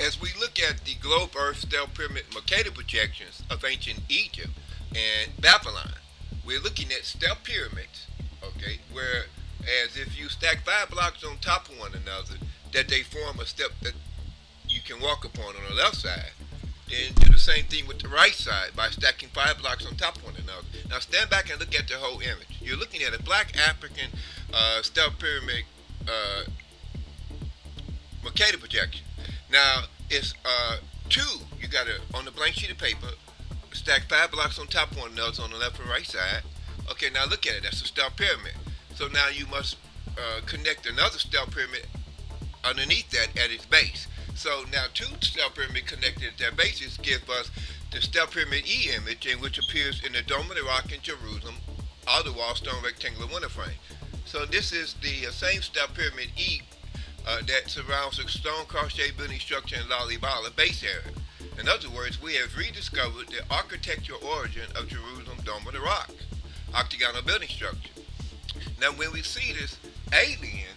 as we look at the globe Earth stellar pyramid Mercator projections of ancient Egypt and Babylon, we're looking at stellar pyramids, okay, where as if you stack 5 blocks on top of one another, that they form a step that you can walk upon on the left side. Then do the same thing with the right side by stacking 5 blocks on top of one another. Now stand back and look at the whole image. You're looking at a black African stellar pyramid Mercator projection. Now it's two. You got to on the blank sheet of paper stack 5 blocks on top of one another on the left and right side. Okay, now look at it. That's a stellar pyramid. So now you must connect another stellar pyramid underneath that at its base. So now two stellar pyramids connected at their bases give us the stellar pyramid E image, in which appears in the Dome of the Rock in Jerusalem, outer wall stone rectangular window frame. So this is the same stellar pyramid E that surrounds the stone cross-shaped building structure in LALIBELA base area. In other words, we have rediscovered the architectural origin of Jerusalem Dome of the Rock, octagonal building structure. Now when we see this alien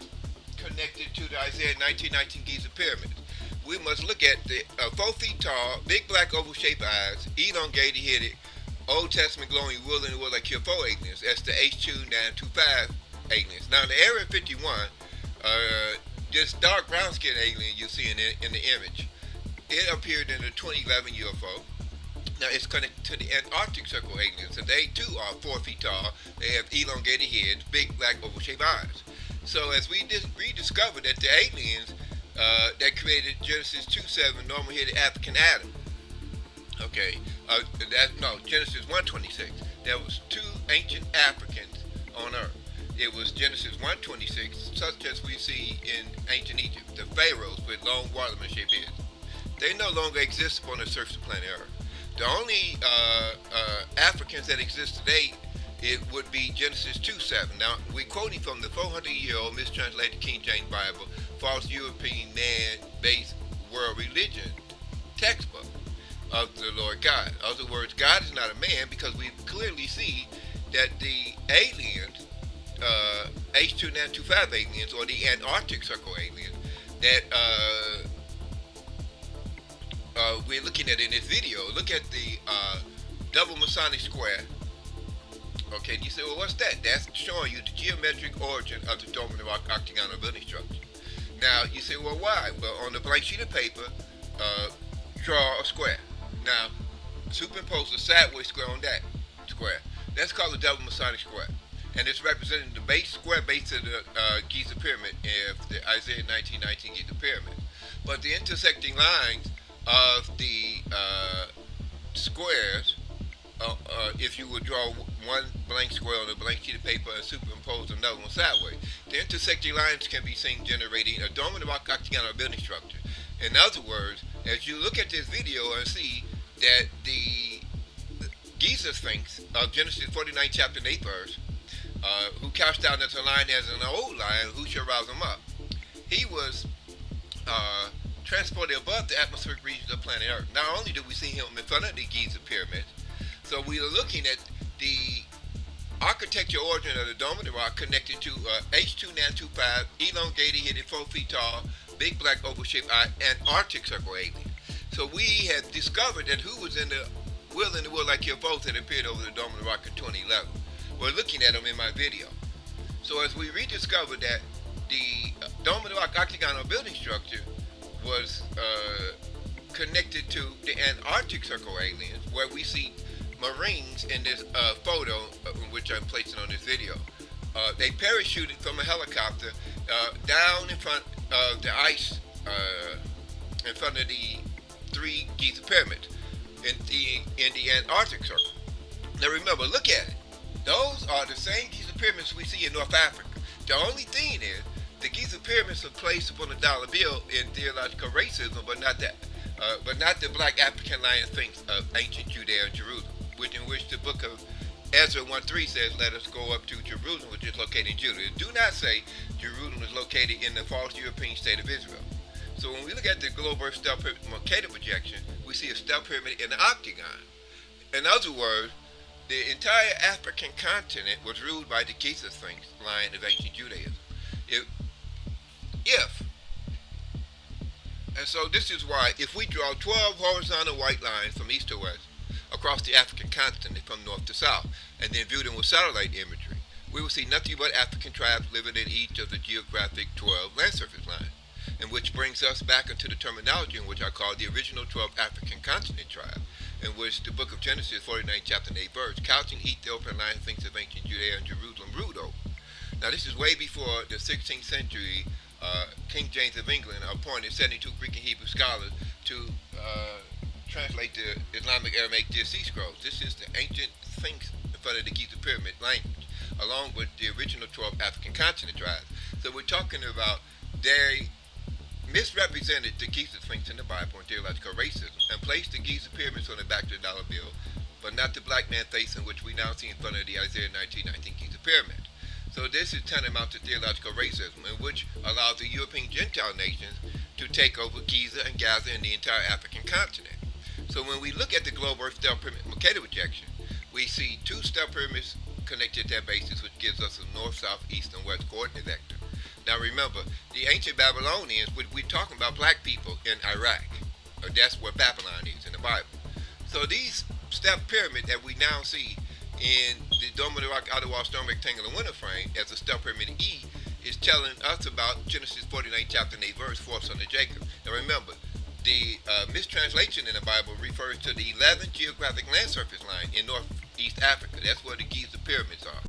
connected to the Isaiah 1919 Giza pyramids, we must look at the 4 feet tall, big black oval-shaped eyes, elongated-headed, Old Testament glowing wool in the wood like UFO aliens. That's the H2925 aliens. Now, in the Area 51, this dark brown-skinned alien you see in the image, it appeared in the 2011 UFO. Now, it's connected to the Antarctic Circle aliens, and they, too, are 4 feet tall. They have elongated heads, big black oval-shaped eyes. So, as we rediscovered that the aliens that created Genesis 2:7 normal-headed African Adam. Okay, Genesis 1:26. There was two ancient Africans on Earth. It was Genesis 1:26, such as we see in ancient Egypt, the pharaohs with long waterman-shaped heads. They no longer exist upon the surface of planet Earth. The only Africans that exist today, it would be Genesis 2:7. Now, we're quoting from the 400-year-old mistranslated King James Bible, false European man-based world religion textbook of the Lord God. In other words, God is not a man, because we clearly see that the aliens, H2925 aliens, or the Antarctic Circle aliens, that we're looking at in this video. Look at the double Masonic square. Okay, you say, well, what's that? That's showing you the geometric origin of the Dome of the Rock octagonal building structure. Now, you say, well, why? Well, on the blank sheet of paper, draw a square. Now, superimpose a sideways square on that square. That's called the double Masonic square. And it's representing the square base of the Giza pyramid of the Isaiah 1919 Giza pyramid. But the intersecting lines of the squares, if you would draw one blank square on a blank sheet of paper and superimpose another one sideways, the intersecting lines can be seen generating a Dome of the Rock octagonal building structure. In other words, as you look at this video and see that the Giza Sphinx of Genesis 49 chapter 8 verse, who couched out as a lion as an old lion, who shall rouse him up? He was transported above the atmospheric regions of planet Earth. Not only do we see him in front of the Giza pyramids, so we are looking at the architectural origin of the Dome of the Rock connected to H2925 elongated headed 4 feet tall, big black oval shaped eye Antarctic Circle alien. So we have discovered that who was in the wood like UFOs that appeared over the Dome of the Rock in 2011. We're looking at them in my video. So as we rediscovered that the Dome of the Rock octagonal building structure was connected to the Antarctic Circle aliens, where we see Marines in this photo, which I'm placing on this video. They parachuted from a helicopter down in front of the ice, in front of the 3 Giza pyramids in the Antarctic Circle. Now remember, look at it. Those are the same Giza pyramids we see in North Africa. The only thing is, the Giza pyramids are placed upon the dollar bill in theological racism, but not the black African lion sphinx of ancient Judea and Jerusalem, in which the book of Ezra 1:3 says, "Let us go up to Jerusalem, which is located in Judah." It do not say Jerusalem is located in the false European state of Israel. So when we look at the globe Earth stellar pyramid Mercator projection, we see a stellar pyramid in the octagon. In other words, the entire African continent was ruled by the Giza Sphinx line of ancient Judaism. If And so this is why if we draw 12 horizontal white lines from east to west across the African continent from north to south, and then view them with satellite imagery, we will see nothing but African tribes living in each of the geographic 12 land surface lines, and which brings us back into the terminology in which I call the original 12 African continent tribes, in which the book of Genesis 49 chapter 8 verse, couching Ethiopian lion things of ancient Judea and Jerusalem ruled over. Now this is way before the 16th century King James of England appointed 72 Greek and Hebrew scholars to translate the Islamic Aramaic Dead Sea Scrolls. This is the ancient Sphinx in front of the Giza Pyramid language, along with the original 12 African continent tribes. So we're talking about they misrepresented the Giza Sphinx in the Bible in theological racism and placed the Giza pyramids on the back of the dollar bill, but not the black man face in which we now see in front of the Isaiah 1919 Giza pyramid. So this is tantamount to theological racism, in which allows the European Gentile nations to take over Giza and Gaza and the entire African continent. So when we look at the globe Earth stellar pyramid Mercator projection, we see two stellar pyramids connected at that basis, which gives us a north, south, east, and west coordinate vector. Now remember, the ancient Babylonians, we're talking about black people in Iraq, or that's where Babylon is in the Bible. So these step pyramid that we now see in the Dome of the Rock outer wall stone rectangular window frame as a step pyramid E is telling us about Genesis 49 chapter 8 verse, fourth son of Jacob. Now remember, the mistranslation in the Bible refers to the 11th geographic land surface line in northeast Africa. That's where the Giza pyramids are.